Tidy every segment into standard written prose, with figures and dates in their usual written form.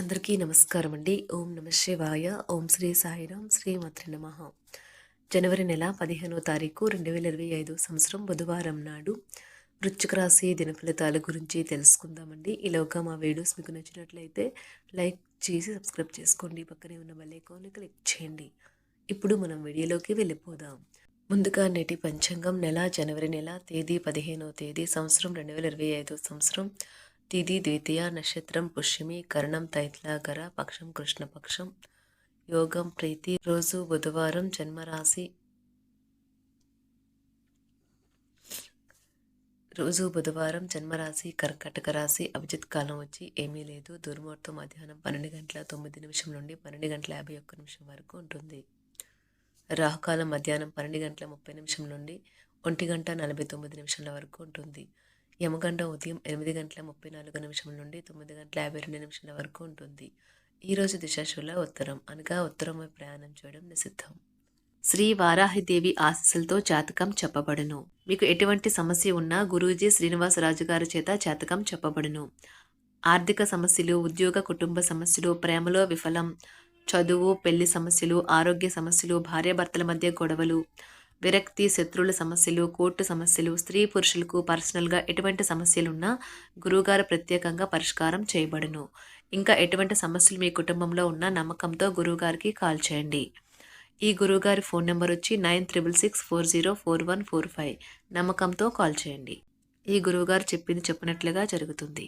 అందరికీ నమస్కారం అండి. ఓం నమ శివాయ. ఓం శ్రీ సాయిరాం. శ్రీమాత్రే నమః. జనవరి నెల 15వ తారీఖు 2025 సంవత్సరం బుధవారం నాడు వృశ్చిక రాశి దినఫలితాల గురించి తెలుసుకుందామండి. ఈలోగా మా వీడియోస్ మీకు నచ్చినట్లయితే లైక్ చేసి సబ్స్క్రైబ్ చేసుకోండి. పక్కనే ఉన్న బెల్ ఐకాన్ని క్లిక్ చేయండి. ఇప్పుడు మనం వీడియోలోకి వెళ్ళిపోదాం. ముందుగా నేటి పంచాంగం నెల జనవరి నెల తేదీ 15వ తేదీ సంవత్సరం 2025 సంవత్సరం తిథి ద్వితీయ నక్షత్రం పుష్యమి కరణం తైత్లాగర పక్షం కృష్ణపక్షం యోగం ప్రీతి రోజు బుధవారం జన్మరాశి కర్కాటక రాశి అభిజిత్ కాలం వచ్చి ఏమీ లేదు. దుర్ముహూర్తం మధ్యాహ్నం 12:09 నుండి 12:51 వరకు ఉంటుంది. రాహుకాలం మధ్యాహ్నం 12:30 నుండి 1:49 వరకు ఉంటుంది. యమగండం ఉదయం 8:34 నుండి 9:52 వరకు ఉంటుంది. ఈరోజు దిశాశూల ఉత్తరం అనగా ఉత్తరం వైపు ప్రయాణం చేయడం నిషిద్ధం. శ్రీ వారాహిదేవి ఆశీస్సులతో జాతకం చెప్పబడును. మీకు ఎటువంటి సమస్య ఉన్నా గురూజీ శ్రీనివాసరాజు గారి చేత జాతకం చెప్పబడును. ఆర్థిక సమస్యలు, ఉద్యోగ కుటుంబ సమస్యలు, ప్రేమలో విఫలం, చదువు పెళ్లి సమస్యలు, ఆరోగ్య సమస్యలు, భార్యాభర్తల మధ్య గొడవలు, విరక్తి, శత్రువుల సమస్యలు, కోర్టు సమస్యలు, స్త్రీ పురుషులకు పర్సనల్గా ఎటువంటి సమస్యలున్నా గురువుగారు ప్రత్యేకంగా పరిష్కారం చేయబడును. ఇంకా ఎటువంటి సమస్యలు మీ కుటుంబంలో ఉన్న నమ్మకంతో గురువుగారికి కాల్ చేయండి. ఈ గురువుగారి ఫోన్ నెంబర్ వచ్చి 9666404145. నమ్మకంతో కాల్ చేయండి. ఈ గురువుగారు చెప్పింది చెప్పినట్లుగా జరుగుతుంది.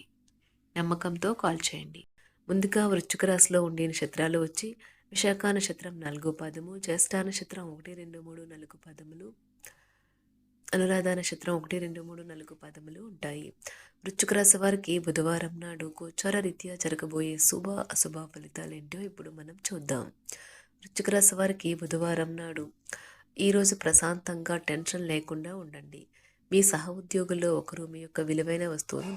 నమ్మకంతో కాల్ చేయండి. ముందుగా వృశ్చిక రాశిలో ఉండే నక్షత్రాలు వచ్చి విశాఖ నక్షత్రం 4 పదము, జ్యేష్ఠ నక్షత్రం 1, 2, 3, 4 పదములు, అనురాధ నక్షత్రం 1, 2, 3, 4 పదములు ఉంటాయి. వృశ్చిక రాశి వారికి బుధవారం నాడు గోచార రీత్యా జరగబోయే శుభ అశుభ ఫలితాలు ఏంటో ఇప్పుడు మనం చూద్దాం. వృశ్చిక రాశి వారికి బుధవారం నాడు ఈరోజు ప్రశాంతంగా టెన్షన్ లేకుండా ఉండండి. మీ సహ ఉద్యోగుల్లో ఒకరు మీ యొక్క విలువైన వస్తువును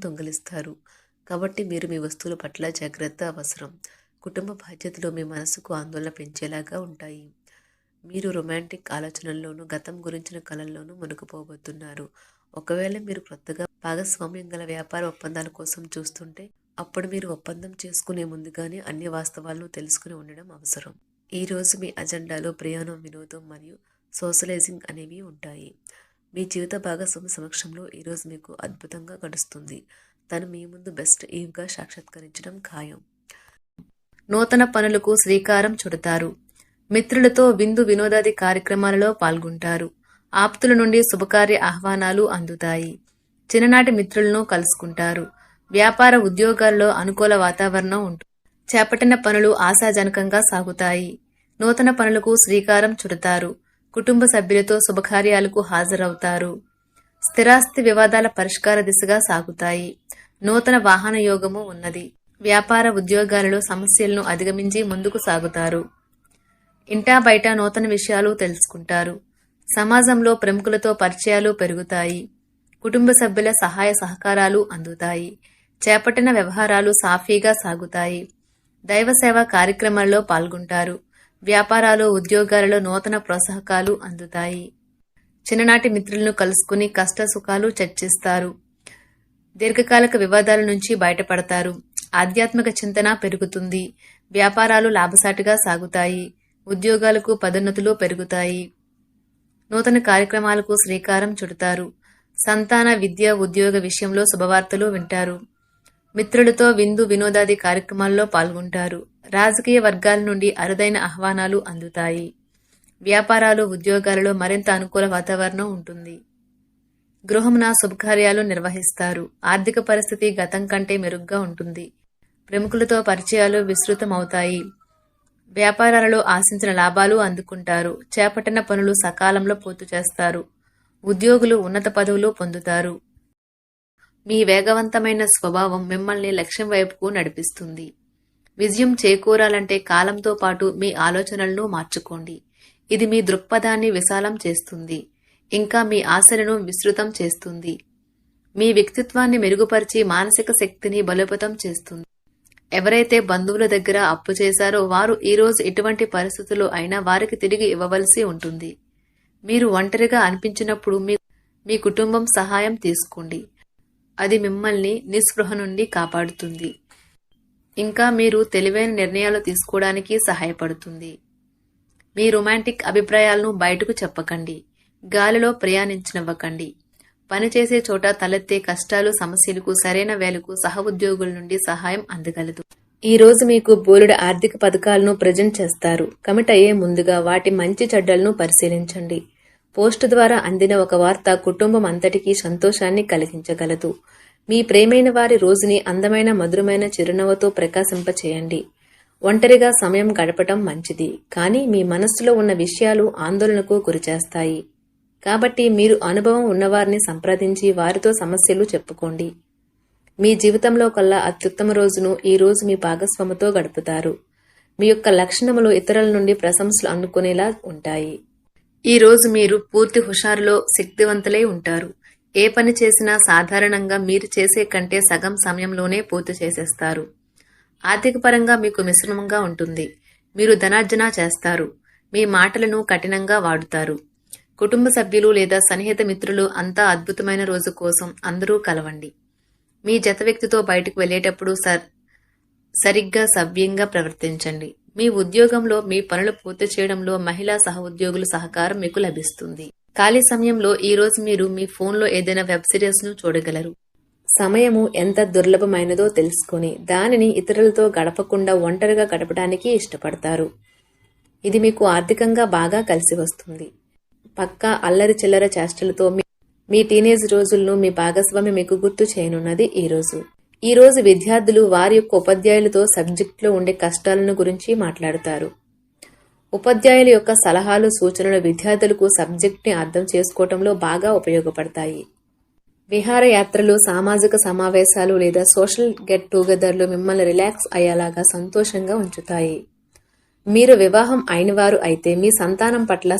దొంగలిస్తారు. కాబట్టి మీరు మీ వస్తువుల పట్ల జాగ్రత్త అవసరం. కుటుంబ బాధ్యతలు మీ మనసుకు ఆందోళన పెంచేలాగా ఉంటాయి. మీరు రొమాంటిక్ ఆలోచనల్లోనూ గతం గురించిన కలల్లోనూ మునిగిపోబోతున్నారు. ఒకవేళ మీరు కొత్తగా భాగస్వామ్యం గల వ్యాపార ఒప్పందాల కోసం చూస్తుంటే అప్పుడు మీరు ఒప్పందం చేసుకునే ముందుగానే అన్ని వాస్తవాలను తెలుసుకుని ఉండడం అవసరం. ఈరోజు మీ అజెండాలో ప్రయాణం, వినోదం మరియు సోషలైజింగ్ అనేవి ఉంటాయి. మీ జీవిత భాగస్వామి సమక్షంలో ఈరోజు మీకు అద్భుతంగా గడుస్తుంది. తను మీ ముందు బెస్ట్ ఈవ్గా సాక్షాత్కరించడం ఖాయం. నూతన పనులకు శ్రీకారం చుడతారు. మిత్రులతో విందు వినోదాది కార్యక్రమాలలో పాల్గొంటారు. ఆప్తుల నుండి శుభకార్య ఆహ్వానాలు అందుతాయి. చిన్ననాటి మిత్రులను కలుసుకుంటారు. వ్యాపార ఉద్యోగాల్లో అనుకూల వాతావరణం ఉంటుంది. చేపట్టిన పనులు ఆశాజనకంగా సాగుతాయి. నూతన పనులకు శ్రీకారం చుడతారు. కుటుంబ సభ్యులతో శుభకార్యాలకు హాజరవుతారు. స్థిరాస్తి వివాదాల పరిష్కార దిశగా సాగుతాయి. నూతన వాహన యోగము ఉన్నది. వ్యాపార ఉద్యోగాలలో సమస్యలను అధిగమించి ముందుకు సాగుతారు. ఇంటా బయట నూతన విషయాలు తెలుసుకుంటారు. సమాజంలో ప్రముఖులతో పరిచయాలు పెరుగుతాయి. కుటుంబ సభ్యుల సహాయ సహకారాలు అందుతాయి. చేపట్టిన వ్యవహారాలు సాఫీగా సాగుతాయి. దైవ సేవా కార్యక్రమాల్లో పాల్గొంటారు. వ్యాపారాలు ఉద్యోగాలలో నూతన ప్రోత్సాహకాలు అందుతాయి. చిన్ననాటి మిత్రులను కలుసుకుని కష్ట సుఖాలు చర్చిస్తారు. దీర్ఘకాలిక వివాదాల నుంచి బయటపడతారు. ఆధ్యాత్మిక చింతన పెరుగుతుంది. వ్యాపారాలు లాభసాటిగా సాగుతాయి. ఉద్యోగాలకు పదోన్నతులు పెరుగుతాయి. నూతన కార్యక్రమాలకు శ్రీకారం చుడతారు. సంతాన విద్య ఉద్యోగ విషయంలో శుభవార్తలు వింటారు. మిత్రులతో విందు వినోదాది కార్యక్రమాల్లో పాల్గొంటారు. రాజకీయ వర్గాల నుండి అరుదైన ఆహ్వానాలు అందుతాయి. వ్యాపారాలు ఉద్యోగాలలో మరింత అనుకూల వాతావరణం ఉంటుంది. గృహమున శుభకార్యాలు నిర్వహిస్తారు. ఆర్థిక పరిస్థితి గతం కంటే మెరుగ్గా ఉంటుంది. ప్రముఖులతో పరిచయాలు విస్తృతమవుతాయి. వ్యాపారాలలో ఆశించిన లాభాలు అందుకుంటారు. చేపట్టిన పనులు సకాలంలో పూర్తి చేస్తారు. ఉద్యోగులు ఉన్నత పదవులు పొందుతారు. మీ వేగవంతమైన స్వభావం మిమ్మల్ని లక్ష్యం వైపుకు నడిపిస్తుంది. విజయం చేకూరాలంటే కాలంతో పాటు మీ ఆలోచనలను మార్చుకోండి. ఇది మీ దృక్పథాన్ని విశాలం చేస్తుంది. ఇంకా మీ ఆశలను విస్తృతం చేస్తుంది. మీ వ్యక్తిత్వాన్ని మెరుగుపరిచి మానసిక శక్తిని బలోపేతం చేస్తుంది. ఎవరైతే బంధువుల దగ్గర అప్పు చేశారో వారు ఈరోజు ఎటువంటి పరిస్థితుల్లో అయినా వారికి తిరిగి ఇవ్వవలసి ఉంటుంది. మీరు ఒంటరిగా అనిపించినప్పుడు మీ కుటుంబం సహాయం తీసుకోండి. అది మిమ్మల్ని నిస్పృహ నుండి కాపాడుతుంది. ఇంకా మీరు తెలివైన నిర్ణయాలు తీసుకోవడానికి సహాయపడుతుంది. మీ రొమాంటిక్ అభిప్రాయాలను బయటకు చెప్పకండి. గాలిలో ప్రయాణించనివ్వకండి. పనిచేసే చోట తలెత్తే కష్టాలు, సమస్యలకు సరైన వేళకు సహ ఉద్యోగుల నుండి సహాయం అందగలదు. ఈ రోజు మీకు బోలెడు ఆర్థిక పథకాలను ప్రజెంట్ చేస్తారు. కమిట్ అయ్యే ముందుగా వాటి మంచి చెడ్డలను పరిశీలించండి. పోస్టు ద్వారా అందిన ఒక వార్త కుటుంబం అంతటికీ సంతోషాన్ని కలిగించగలదు. మీ ప్రేమైన వారి రోజుని అందమైన మధురమైన చిరునవ్వుతో ప్రకాశింపచేయండి. ఒంటరిగా సమయం గడపటం మంచిది, కానీ మీ మనస్సులో ఉన్న విషయాలు ఆందోళనకు గురిచేస్తాయి. కాబట్టి మీరు అనుభవం ఉన్నవారిని సంప్రదించి వారితో సమస్యలు చెప్పుకోండి. మీ జీవితంలో కల్లా అత్యుత్తమ రోజును ఈ రోజు మీ భాగస్వామితో గడుపుతారు. మీ యొక్క లక్షణములు ఇతరుల నుండి ప్రశంసలు అందుకునేలా ఉంటాయి. ఈ రోజు మీరు పూర్తి హుషారులో శక్తివంతులై ఉంటారు. ఏ పని చేసినా సాధారణంగా మీరు చేసే కంటే సగం సమయంలోనే పూర్తి చేసేస్తారు. ఆర్థిక పరంగా మీకు మిశ్రమంగా ఉంటుంది. మీరు ధనార్జన చేస్తారు. మీ మాటలను కఠినంగా వాడుతారు. కుటుంబ సభ్యులు లేదా సన్నిహిత మిత్రులు అంతా అద్భుతమైన రోజు కోసం అందరూ కలవండి. మీ జత వ్యక్తితో బయటకు వెళ్లేటప్పుడు సరిగ్గా సవ్యంగా ప్రవర్తించండి. మీ ఉద్యోగంలో మీ పనులు పూర్తి చేయడంలో మహిళా సహ ఉద్యోగుల సహకారం మీకు లభిస్తుంది. ఖాళీ సమయంలో ఈ రోజు మీరు మీ ఫోన్లో ఏదైనా వెబ్ సిరీస్ ను చూడగలరు. సమయము ఎంత దుర్లభమైనదో తెలుసుకుని దానిని ఇతరులతో గడపకుండా ఒంటరిగా గడపడానికి ఇష్టపడతారు. ఇది మీకు ఆర్థికంగా బాగా కలిసి వస్తుంది. పక్కా అల్లరి చిల్లర చేష్టలతో మీ టీనేజ్ రోజులను మీ భాగస్వామి మీకు గుర్తు చేయనున్నది ఈ రోజు విద్యార్థులు వారి యొక్క ఉపాధ్యాయులతో సబ్జెక్టులో ఉండే కష్టాలను గురించి మాట్లాడతారు. ఉపాధ్యాయుల యొక్క సలహాలు, సూచనలు విద్యార్థులకు సబ్జెక్ట్ని అర్థం చేసుకోవటంలో బాగా ఉపయోగపడతాయి. విహారయాత్రలు, సామాజిక సమావేశాలు లేదా సోషల్ గెట్ టుగెదర్లు మిమ్మల్ని రిలాక్స్ అయ్యేలాగా సంతోషంగా ఉంచుతాయి. మీరు వివాహం అయినవారు అయితే మీ సంతానం పట్ల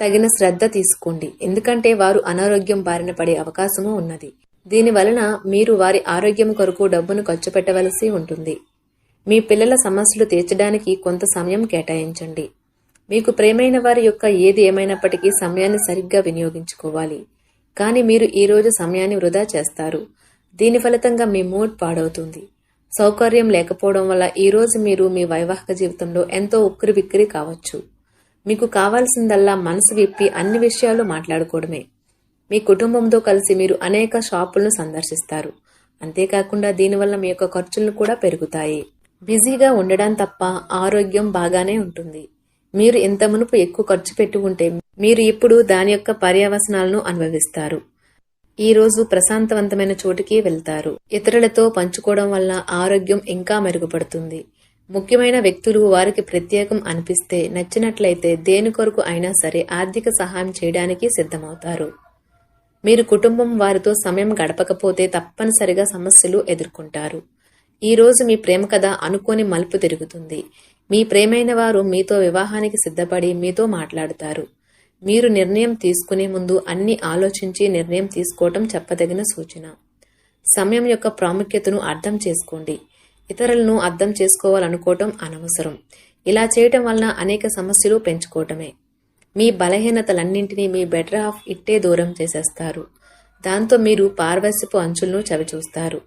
తగిన శ్రద్ధ తీసుకోండి, ఎందుకంటే వారు అనారోగ్యం బారిన పడే అవకాశము ఉన్నది. దీని వలన మీరు వారి ఆరోగ్యం కొరకు డబ్బును ఖర్చు పెట్టవలసి ఉంటుంది. మీ పిల్లల సమస్యలు తీర్చడానికి కొంత సమయం కేటాయించండి. మీకు ప్రేమైన వారి యొక్క ఏది ఏమైనప్పటికీ సమయాన్ని సరిగ్గా వినియోగించుకోవాలి. కానీ మీరు ఈ రోజు సమయాన్ని వృధా చేస్తారు. దీని ఫలితంగా మీ మూడ్ పాడవుతుంది. సౌకర్యం లేకపోవడం వల్ల ఈ రోజు మీరు మీ వైవాహిక జీవితంలో ఎంతో ఉక్కిరిబిక్కిరి కావచ్చు. మీకు కావాల్సిందల్లా మనసు విప్పి అన్ని విషయాలు మాట్లాడుకోవడమే. మీ కుటుంబంతో కలిసి మీరు అనేక షాపులను సందర్శిస్తారు. అంతేకాకుండా దీనివల్ల మీ యొక్క ఖర్చులను కూడా పెరుగుతాయి. బిజీగా ఉండడం తప్ప ఆరోగ్యం బాగానే ఉంటుంది. మీరు ఇంత మునుపు ఎక్కువ ఖర్చు పెట్టి ఉంటే మీరు ఇప్పుడు దాని యొక్క పర్యవసనాలను అనుభవిస్తారు. ఈ రోజు ప్రశాంతవంతమైన చోటికి వెళ్తారు. ఇతరులతో పంచుకోవడం వల్ల ఆరోగ్యం ఇంకా మెరుగుపడుతుంది. ముఖ్యమైన వ్యక్తులు వారికి ప్రత్యేకం అనిపిస్తే నచ్చినట్లయితే దేని కొరకు అయినా సరే ఆర్థిక సహాయం చేయడానికి సిద్ధమవుతారు. మీరు కుటుంబం వారితో సమయం గడపకపోతే తప్పనిసరిగా సమస్యలు ఎదుర్కొంటారు. ఈ రోజు మీ ప్రేమ కథ అనుకోని మలుపు తిరుగుతుంది. మీ ప్రేమైన వారు మీతో వివాహానికి సిద్ధపడి మీతో మాట్లాడుతారు. మీరు నిర్ణయం తీసుకునే ముందు అన్ని ఆలోచించి నిర్ణయం తీసుకోవటం చెప్పదగిన సూచన. సమయం యొక్క ప్రాముఖ్యతను అర్థం చేసుకోండి. ఇతరులను అర్థం చేసుకోవాలనుకోవటం అనవసరం. ఇలా చేయటం వలన అనేక సమస్యలు పెంచుకోవటమే. మీ బలహీనతలన్నింటినీ మీ బెటర్ హాఫ్ ఇట్టే దూరం చేసేస్తారు. దాంతో మీరు పార్వశ్యపు అంచులను చవిచూస్తారు.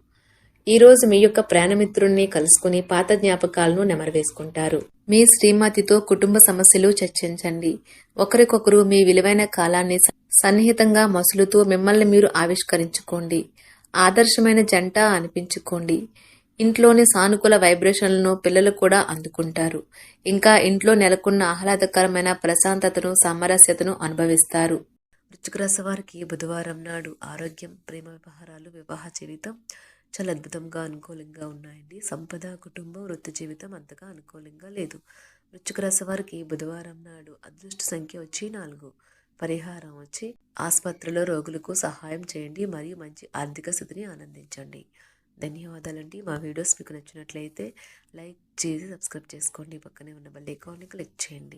ఈ రోజు మీ యొక్క ప్రాణమిత్రుణ్ణి కలుసుకుని పాత జ్ఞాపకాలను నెమరవేసుకుంటారు. మీ శ్రీమతితో కుటుంబ సమస్యలు చర్చించండి. ఒకరికొకరు మీ విలువైన కాలాన్ని సన్నిహితంగా మసులుతూ మిమ్మల్ని మీరు ఆవిష్కరించుకోండి. ఆదర్శమైన జంట అనిపించుకోండి. ఇంట్లోని సానుకూల వైబ్రేషన్లను పిల్లలు కూడా అందుకుంటారు. ఇంకా ఇంట్లో నెలకొన్న ఆహ్లాదకరమైన ప్రశాంతతను, సామరస్యతను అనుభవిస్తారు. వృశ్చిక రాశి వారికి బుధవారం నాడు ఆరోగ్యం, ప్రేమ వ్యవహారాలు, వివాహ జీవితం చాలా అద్భుతంగా అనుకూలంగా ఉన్నాయండి. సంపద, కుటుంబం, వృత్తి జీవితం అంతగా అనుకూలంగా లేదు. వృశ్చిక రాశి వారికి బుధవారం నాడు అదృష్ట సంఖ్య వచ్చి 4. పరిహారం వచ్చి ఆసుపత్రిలో రోగులకు సహాయం చేయండి మరియు మంచి ఆర్థిక స్థితిని ఆనందించండి. ధన్యవాదాలండి. మా వీడియోస్ మీకు నచ్చినట్లయితే లైక్ చేసి సబ్స్క్రైబ్ చేసుకోండి. పక్కనే ఉన్న బెల్ ఐకాన్ని క్లిక్ చేయండి.